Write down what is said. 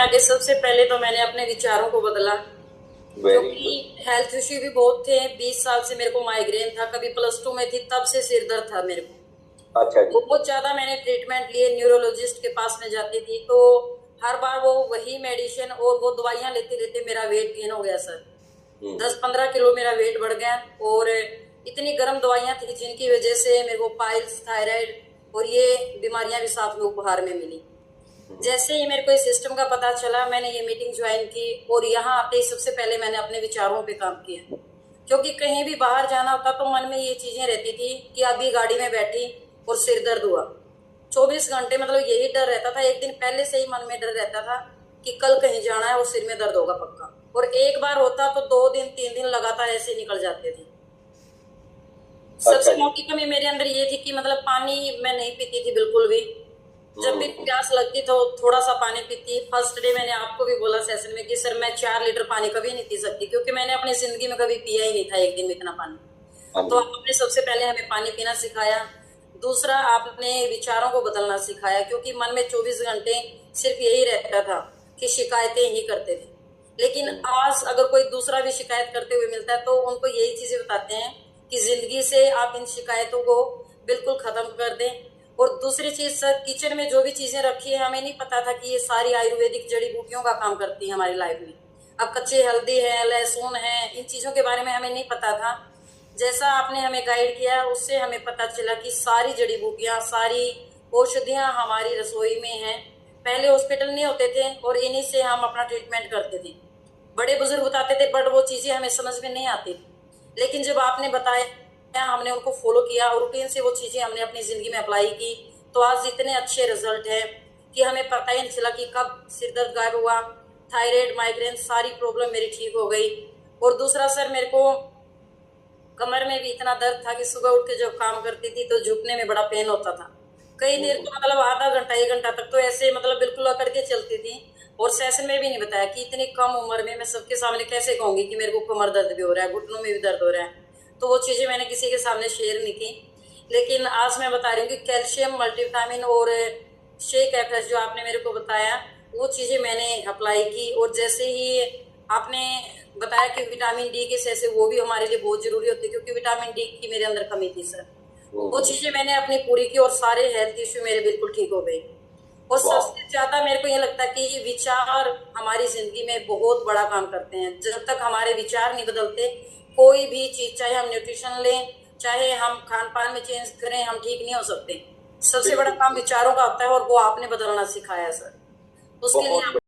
आगे सबसे पहले तो मैंने अपने विचारों को बदला, वेरी क्योंकि गुड। हेल्थ इश्यू भी बहुत थे। 20 साल से मेरे को माइग्रेन था, कभी +2 में थी तब से सिर दर्द था मेरे अच्छा को जी। बहुत ज्यादा। मैंने ट्रीटमेंट लिए, न्यूरोलॉजिस्ट के पास में जाती थी तो हर बार वो वही मेडिसिन और वो दवाइयां लेते लेते मेरा वेट गेन हो गया सर। हम्म। 10-15 किलो मेरा वेट बढ़ गया। और इतनी गर्म दवाइयां थी जिनकी वजह से मेरे को पाइल्स, थायराइड और ये बीमारियां भी साथ में उपहार में मिली। हम्म। जैसे ही मेरे को इस सिस्टम का पता चला, मैंने ये मीटिंग ज्वाइन की और यहाँ आते ही सबसे पहले मैंने अपने विचारों पे काम किया। क्योंकि कहीं भी बाहर जाना होता तो मन में ये चीजें रहती थी कि अभी गाड़ी में बैठी और सिर दर्द हुआ। 24 घंटे मतलब यही डर रहता था। एक दिन पहले से ही मन में डर रहता था कि कल कहीं जाना है और सिर में दर्द होगा पक्का। और एक बार होता तो 2 दिन 3 दिन लगातार ऐसे निकल जाते थे। अच्छा सबसे जी। मोटी कमी मेरे अंदर ये थी कि मतलब पानी मैं नहीं पीती थी बिल्कुल भी। जब भी हम्म। प्यास लगती तो थोड़ा सा पानी पीती। फर्स्ट डे मैंने आपको भी बोला सेशन में कि सर मैं 4 लीटर पानी कभी नहीं पी सकती, क्योंकि मैंने अपनी जिंदगी में कभी पिया ही नहीं था एक दिन में इतना पानी। हाँ तो जी। आपने सबसे पहले हमें पानी पीना सिखाया। दूसरा, आपने विचारों को बदलना सिखाया, क्योंकि मन में 24 घंटे सिर्फ यही रहता था कि शिकायतें ही करते थे। लेकिन हम्म। आज अगर कोई दूसरा भी शिकायत करते हुए मिलता है तो उनको यही चीजें बताते हैं कि जिंदगी से आप इन शिकायतों को बिल्कुल खत्म कर दें। और दूसरी चीज सर, किचन में जो भी चीजें रखी है हमें नहीं पता था कि ये सारी आयुर्वेदिक जड़ी बूटियों का काम करती है हमारी लाइफ में। अब कच्ची हल्दी है, लहसुन है, इन चीजों के बारे में हमें नहीं पता था। जैसा आपने हमें गाइड किया उससे हमें पता चला कि सारी जड़ी बूटियां, सारी औषधियां हमारी रसोई में हैं। पहले हॉस्पिटल नहीं होते थे और इन्हीं से हम अपना ट्रीटमेंट करते थे। बड़े बुजुर्ग बताते थे बट वो चीजें हमें समझ में नहीं आती थी। लेकिन जब आपने बताया, हमने उनको फॉलो किया और रूटीन से वो चीजें हमने अपनी जिंदगी में अप्लाई की, तो आज इतने अच्छे रिजल्ट है कि हमें पता ही नहीं चला कि कब सिर दर्द गायब हुआ। थायराइड, माइग्रेन, सारी प्रॉब्लम मेरी ठीक हो गई। और दूसरा सर, मेरे को कमर में भी इतना दर्द था कि सुबह उठ के जब काम करती थी तो झुकने में बड़ा पेन होता था। कई देर हम्म। तो मतलब आधा घंटा 1 घंटा तक तो ऐसे मतलब बिल्कुल अकड़ के चलती थी। और सेशन में भी नहीं बताया कि इतनी कम उम्र में मैं सबके सामने कैसे कहूंगी कि मेरे को कमर दर्द भी हो रहा है, घुटनों में भी दर्द हो रहा है। तो वो चीजें मैंने किसी के सामने शेयर नहीं की। लेकिन आज मैं बता रही हूँ कि कैल्शियम, मल्टीविटामिन और शेक एफएस जो आपने मेरे को बताया, वो चीजें मैंने अप्लाई की। और जैसे ही आपने बताया कि विटामिन डी के जैसे वो भी हमारे लिए बहुत जरूरी होती है, क्योंकि विटामिन डी की मेरे अंदर कमी थी सर। वो हम्म। चीजें मैंने अपनी पूरी की और सारे हेल्थ इश्यू मेरे बिल्कुल ठीक हो गए। और वाह। सबसे ज्यादा मेरे को ये लगता है कि ये विचार हमारी जिंदगी में बहुत बड़ा काम करते हैं। जब तक हमारे विचार नहीं बदलते, कोई भी चीज, चाहे हम न्यूट्रिशन लें, चाहे हम खान पान में चेंज करें, हम ठीक नहीं हो सकते। सबसे बड़ा बिल्कुल। काम विचारों का होता है और वो आपने बदलना सिखाया सर। उसके लिए बहुत आप